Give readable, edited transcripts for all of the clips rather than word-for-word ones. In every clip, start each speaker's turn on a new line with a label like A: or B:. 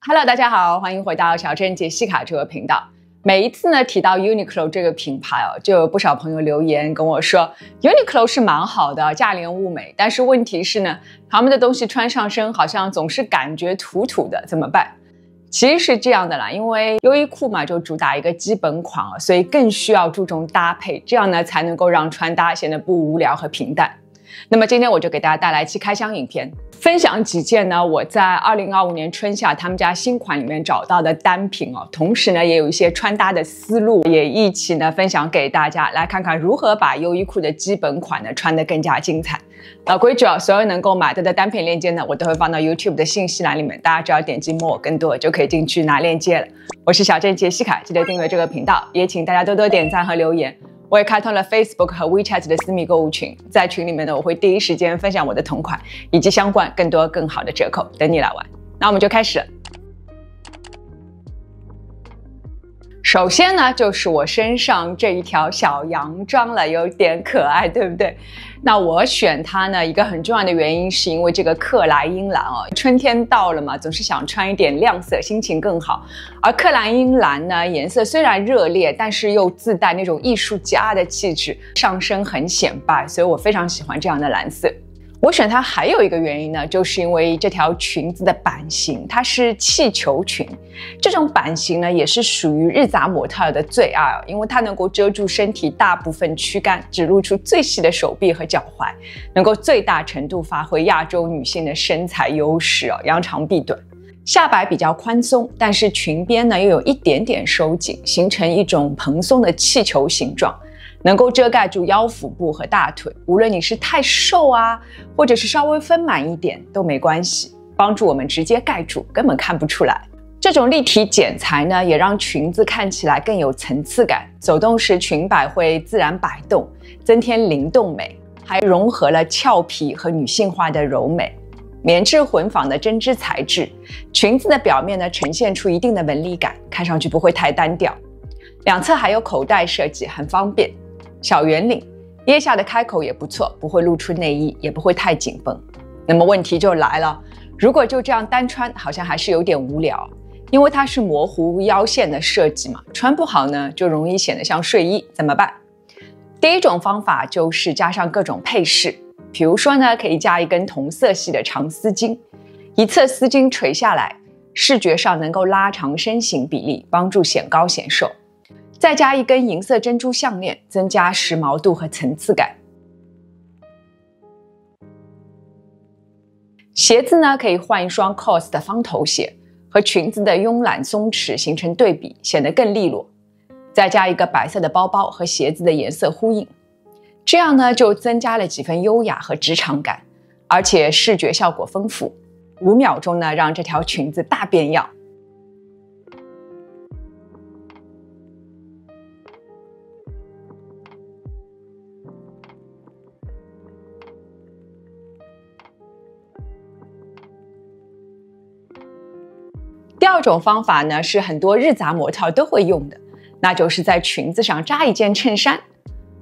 A: Hello， 大家好，欢迎回到小镇杰西卡这个频道。每一次呢提到 Uniqlo 这个品牌就有不少朋友留言跟我说 ，Uniqlo 是蛮好的，价廉物美，但是问题是呢，他们的东西穿上身好像总是感觉土土的，怎么办？其实是这样的啦，因为优衣库嘛就主打一个基本款所以更需要注重搭配，这样呢才能够让穿搭显得不无聊和平淡。那么今天我就给大家带来一期开箱影片，分享几件呢我在2025年春夏他们家新款里面找到的单品同时呢也有一些穿搭的思路，也一起呢分享给大家，来看看如何把优衣库的基本款呢穿得更加精彩。老规矩所有能够买到的单品链接呢我都会放到 YouTube 的信息栏里面，大家只要点击more更多就可以进去拿链接了。我是小镇杰西卡，记得订阅这个频道，也请大家多多点赞和留言。我也开通了 Facebook 和 WeChat 的私密购物群，在群里面呢，我会第一时间分享我的同款以及相关更多更好的折扣，等你来玩。那我们就开始了。首先呢，就是我身上这一条小洋装了，有点可爱，对不对？那我选它呢，一个很重要的原因是因为这个克莱因蓝春天到了嘛，总是想穿一点亮色，心情更好。而克莱因蓝呢，颜色虽然热烈，但是又自带那种艺术家的气质，上身很显摆，所以我非常喜欢这样的蓝色。我选它还有一个原因呢，就是因为这条裙子的版型，它是气球裙。这种版型呢，也是属于日杂模特的最爱因为它能够遮住身体大部分躯干，只露出最细的手臂和脚踝，能够最大程度发挥亚洲女性的身材优势扬长避短。下摆比较宽松，但是裙边呢又有一点点收紧，形成一种蓬松的气球形状。能够遮盖住腰腹部和大腿，无论你是太瘦或者是稍微丰满一点都没关系，帮助我们直接盖住，根本看不出来。这种立体剪裁呢，也让裙子看起来更有层次感，走动时裙摆会自然摆动，增添灵动美，还融合了俏皮和女性化的柔美。棉质混纺的针织材质，裙子的表面呢呈现出一定的纹理感，看上去不会太单调。两侧还有口袋设计，很方便。小圆领，腋下的开口也不错，不会露出内衣，也不会太紧绷。那么问题就来了，如果就这样单穿，好像还是有点无聊，因为它是模糊腰线的设计嘛，穿不好呢，就容易显得像睡衣，怎么办？第一种方法就是加上各种配饰，比如说呢，可以加一根同色系的长丝巾，一侧丝巾垂下来，视觉上能够拉长身形比例，帮助显高显瘦。再加一根银色珍珠项链，增加时髦度和层次感。鞋子呢，可以换一双 COS 的方头鞋，和裙子的慵懒松弛形成对比，显得更利落。再加一个白色的包包，和鞋子的颜色呼应，这样呢就增加了几分优雅和职场感，而且视觉效果丰富。5秒钟呢，让这条裙子大变样。第二种方法呢，是很多日杂模特都会用的，那就是在裙子上扎一件衬衫。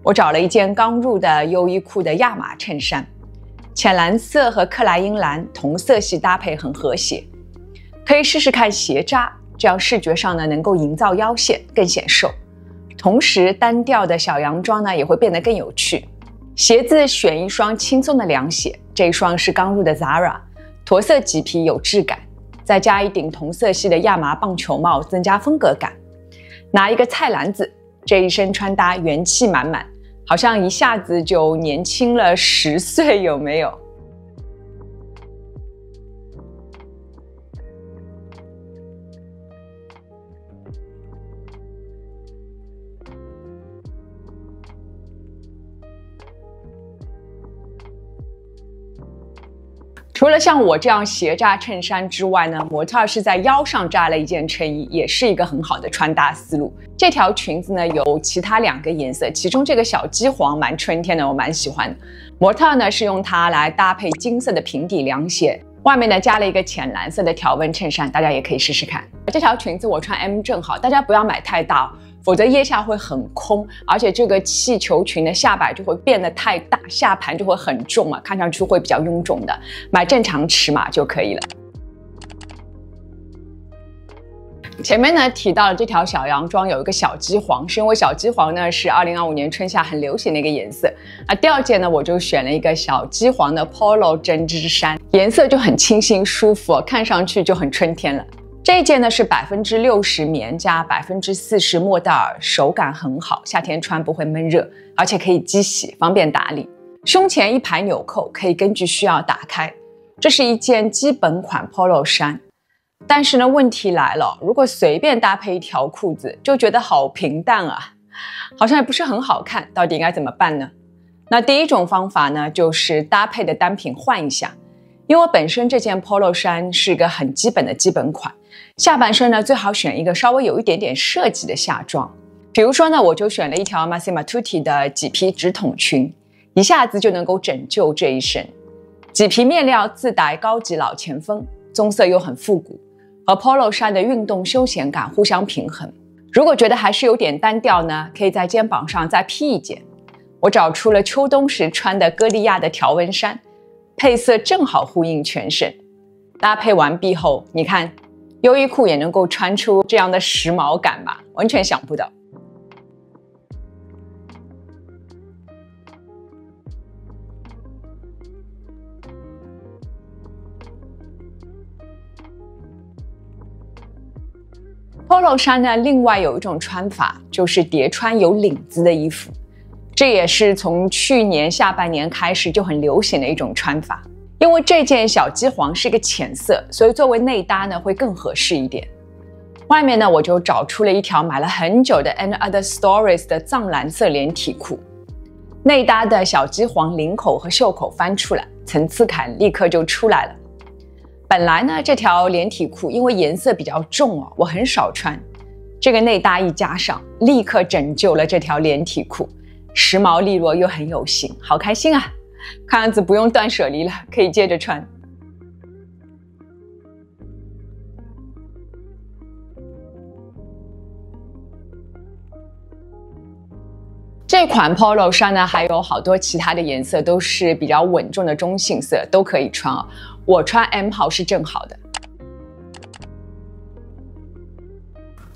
A: 我找了一件刚入的优衣库的亚麻衬衫，浅蓝色和克莱因蓝同色系搭配很和谐，可以试试看斜扎，这样视觉上呢能够营造腰线，更显瘦。同时单调的小洋装呢也会变得更有趣。鞋子选一双轻松的凉鞋，这一双是刚入的 Zara， 驼色麂皮有质感。再加一顶同色系的亚麻棒球帽，增加风格感。拿一个菜篮子，这一身穿搭元气满满，好像一下子就年轻了10岁，有没有？除了像我这样斜扎衬衫之外呢，模特是在腰上扎了一件衬衣，也是一个很好的穿搭思路。这条裙子呢有其他2个颜色，其中这个小鸡黄蛮春天的，我蛮喜欢的。模特呢是用它来搭配金色的平底凉鞋，外面呢加了一个浅蓝色的条纹衬衫，大家也可以试试看。这条裙子我穿 M 正好，大家不要买太大否则腋下会很空，而且这个气球裙的下摆就会变得太大，下盘就会很重嘛，看上去会比较臃肿的，买正常尺码就可以了。前面呢提到了这条小洋装有一个小鸡黄，是因为小鸡黄呢是2025年春夏很流行的一个颜色。第二件呢我就选了一个小鸡黄的 Polo 针织衫，颜色就很清新舒服，看上去就很春天了。这一件呢是60%棉加40%莫代尔，手感很好，夏天穿不会闷热，而且可以机洗，方便打理。胸前一排纽扣可以根据需要打开。这是一件基本款 Polo 衫，但是呢问题来了，如果随便搭配一条裤子就觉得好平淡啊，好像也不是很好看，到底应该怎么办呢？那第一种方法呢就是搭配的单品换一下，因为我本身这件 Polo 衫是一个很基本的基本款，下半身呢最好选一个稍微有一点点设计的下装，比如说呢我就选了一条 Massimo Tutti 的麂皮直筒裙，一下子就能够拯救这一身。麂皮面料自带高级老前锋，棕色又很复古，和 Polo 衫的运动休闲感互相平衡。如果觉得还是有点单调呢，可以在肩膀上再披一件。我找出了秋冬时穿的歌利亚的条纹衫，配色正好呼应全身。搭配完毕后，你看优衣库也能够穿出这样的时髦感吧，完全想不到。Polo 衫呢，另外有一种穿法，就是叠穿有领子的衣服，这也是从去年下半年开始就很流行的一种穿法。因为这件小鸡黄是个浅色，所以作为内搭呢会更合适一点。外面呢我就找出了一条买了很久的 And Other Stories 的藏蓝色连体裤，内搭的小鸡黄领口和袖口翻出来，层次感立刻就出来了。本来呢这条连体裤因为颜色比较重哦，我很少穿，这个内搭一加上，立刻拯救了这条连体裤，时髦利落又很有型，好开心啊！看样子不用断舍离了，可以接着穿。这款 Polo 衫呢还有好多其他的颜色，都是比较稳重的中性色，都可以穿哦。我穿 M 号是正好的。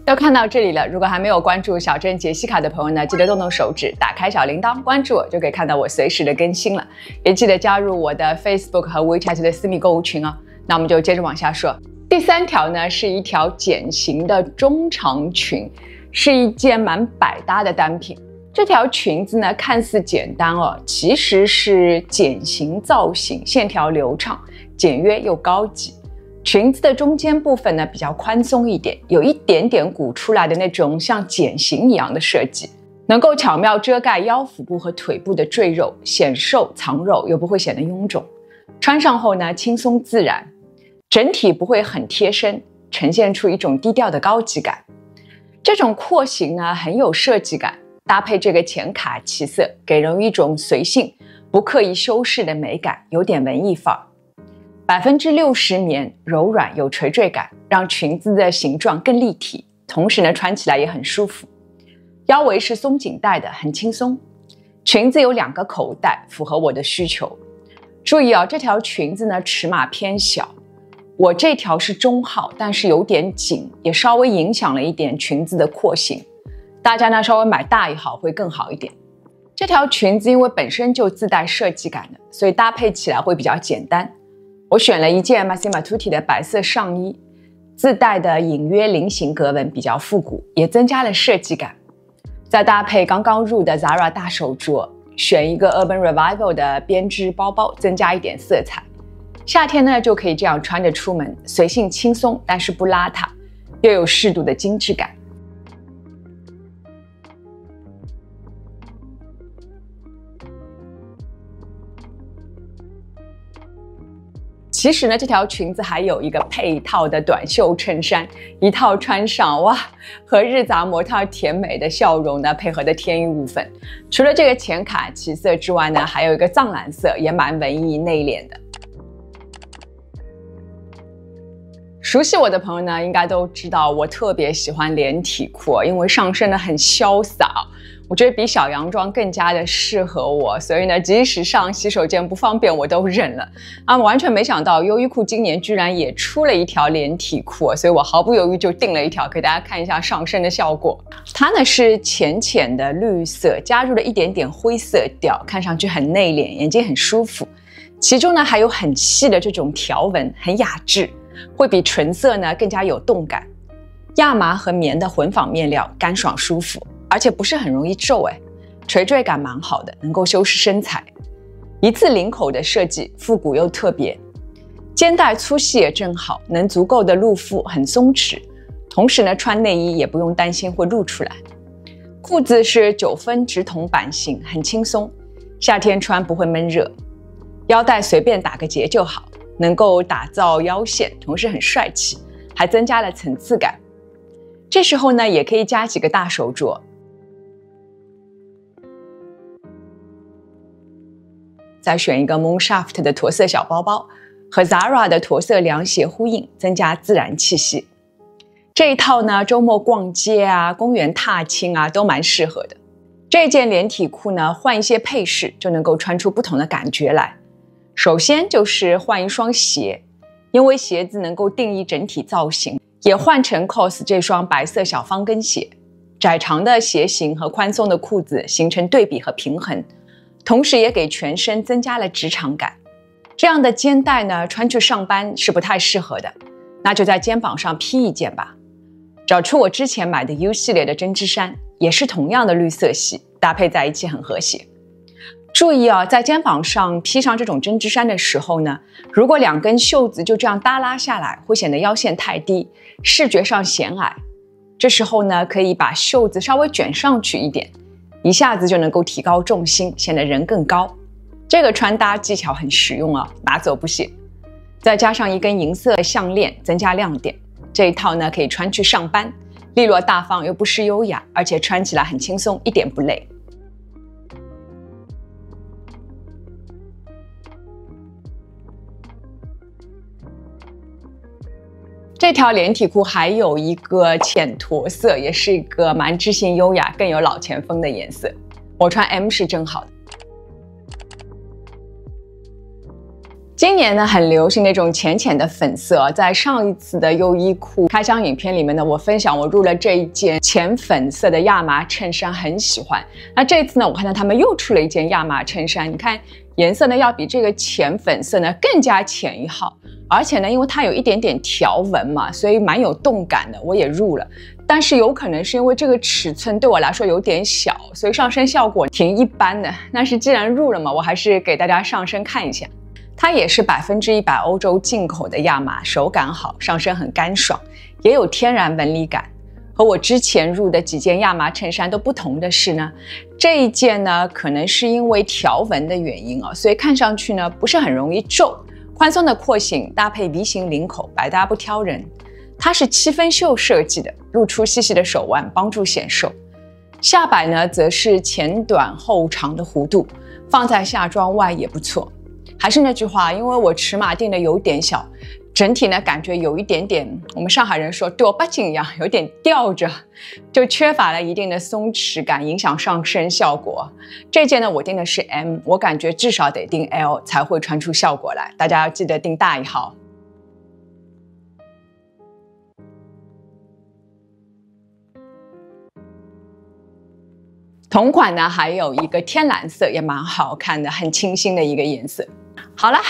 A: 都看到这里了，如果还没有关注小镇杰西卡的朋友呢，记得动动手指，打开小铃铛，关注我，就可以看到我随时的更新了。也记得加入我的 Facebook 和 WeChat 的私密购物群哦。那我们就接着往下说。第三条呢是一条简型的中长裙，是一件蛮百搭的单品。这条裙子呢看似简单哦，其实是简型造型，线条流畅，简约又高级。裙子的中间部分呢比较宽松一点，有一点点鼓出来的那种像茧型一样的设计，能够巧妙遮盖腰腹部和腿部的赘肉，显瘦藏肉又不会显得臃肿。穿上后呢轻松自然，整体不会很贴身，呈现出一种低调的高级感。这种廓形呢很有设计感，搭配这个浅卡其色，给人一种随性不刻意修饰的美感，有点文艺范儿。60%棉，柔软有垂坠感，让裙子的形状更立体，同时呢穿起来也很舒服。腰围是松紧带的，很轻松。裙子有2个口袋，符合我的需求。注意啊，这条裙子呢尺码偏小，我这条是中号，但是有点紧，也稍微影响了一点裙子的廓形。大家呢稍微买大一号会更好一点。这条裙子因为本身就自带设计感的，所以搭配起来会比较简单。我选了一件 Massimo Tutti 的白色上衣，自带的隐约菱形格纹比较复古，也增加了设计感。再搭配刚刚入的 Zara 大手镯，选一个 Urban Revival 的编织包包，增加一点色彩。夏天呢就可以这样穿着出门，随性轻松，但是不邋遢，又有适度的精致感。其实呢，这条裙子还有一个配套的短袖衬衫，一套穿上，哇，和日杂模特甜美的笑容呢配合的天衣无缝。除了这个浅卡其色之外呢，还有一个藏蓝色，也蛮文艺内敛的。熟悉我的朋友呢，应该都知道我特别喜欢连体裤，因为上身呢很潇洒，我觉得比小洋装更加的适合我，所以呢，即使上洗手间不方便，我都忍了。完全没想到优衣库今年居然也出了一条连体裤，所以我毫不犹豫就订了一条，给大家看一下上身的效果。它呢是浅浅的绿色，加入了一点点灰色调，看上去很内敛，眼睛很舒服。其中呢还有很细的这种条纹，很雅致，会比纯色呢更加有动感。亚麻和棉的混纺面料，干爽舒服。而且不是很容易皱，垂坠感蛮好的，能够修饰身材。一字领口的设计，复古又特别。肩带粗细也正好，能足够的露腹，很松弛。同时呢，穿内衣也不用担心会露出来。裤子是9分直筒版型，很轻松，夏天穿不会闷热。腰带随便打个结就好，能够打造腰线，同时很帅气，还增加了层次感。这时候呢，也可以加几个大手镯。再选一个 Moonshaft 的驼色小包包，和 Zara 的驼色凉鞋呼应，增加自然气息。这一套呢，周末逛街啊、公园踏青啊，都蛮适合的。这件连体裤呢，换一些配饰就能够穿出不同的感觉来。首先就是换一双鞋，因为鞋子能够定义整体造型，也换成 COS 这双白色小方跟鞋。窄长的鞋型和宽松的裤子形成对比和平衡。同时也给全身增加了职场感。这样的肩带呢，穿去上班是不太适合的，那就在肩膀上披一件吧。找出我之前买的 U 系列的针织衫，也是同样的绿色系，搭配在一起很和谐。注意啊，在肩膀上披上这种针织衫的时候呢，如果2根袖子就这样耷拉下来，会显得腰线太低，视觉上显矮。这时候呢，可以把袖子稍微卷上去一点。一下子就能够提高重心，显得人更高。这个穿搭技巧很实用啊，拿走不谢。再加上一根银色的项链，增加亮点。这一套呢，可以穿去上班，利落大方又不失优雅，而且穿起来很轻松，一点不累。这条连体裤还有一个浅驼色，也是一个蛮知性优雅、更有老前锋的颜色。我穿 M 是正好的。今年呢，很流行那种浅浅的粉色，在上一次的优衣库开箱影片里面呢，我分享我入了这一件浅粉色的亚麻衬衫，很喜欢。那这次呢，我看到他们又出了一件亚麻衬衫，你看颜色呢要比这个浅粉色呢更加浅一号。而且呢，因为它有一点点条纹嘛，所以蛮有动感的，我也入了。但是有可能是因为这个尺寸对我来说有点小，所以上身效果挺一般的。但是既然入了嘛，我还是给大家上身看一下。它也是100%欧洲进口的亚麻，手感好，上身很干爽，也有天然纹理感。和我之前入的几件亚麻衬衫都不同的是呢，这一件呢可能是因为条纹的原因啊，所以看上去呢不是很容易皱。宽松的廓形搭配 V 型领口，百搭不挑人。它是7分袖设计的，露出细细的手腕，帮助显瘦。下摆呢，则是前短后长的弧度，放在下装外也不错。还是那句话，因为我尺码定的有点小，整体呢感觉有一点点，我们上海人说吊把劲一样，有点吊着，就缺乏了一定的松弛感，影响上身效果。这件呢我定的是 M， 我感觉至少得定 L 才会穿出效果来，大家要记得定大1号。同款呢还有一个天蓝色，也蛮好看的，很清新的一个颜色。好啦，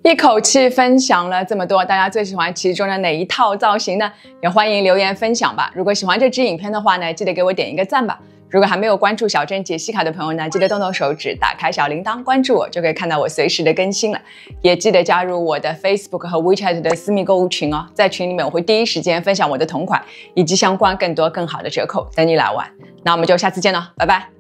A: 一口气分享了这么多，大家最喜欢其中的哪一套造型呢？也欢迎留言分享吧。如果喜欢这支影片的话呢，记得给我点一个赞吧。如果还没有关注小镇解析卡的朋友呢，记得动动手指，打开小铃铛，关注我，就可以看到我随时的更新了。也记得加入我的 Facebook 和 WeChat 的私密购物群哦，在群里面我会第一时间分享我的同款以及相关更多更好的折扣，等你来玩。那我们就下次见了，拜拜。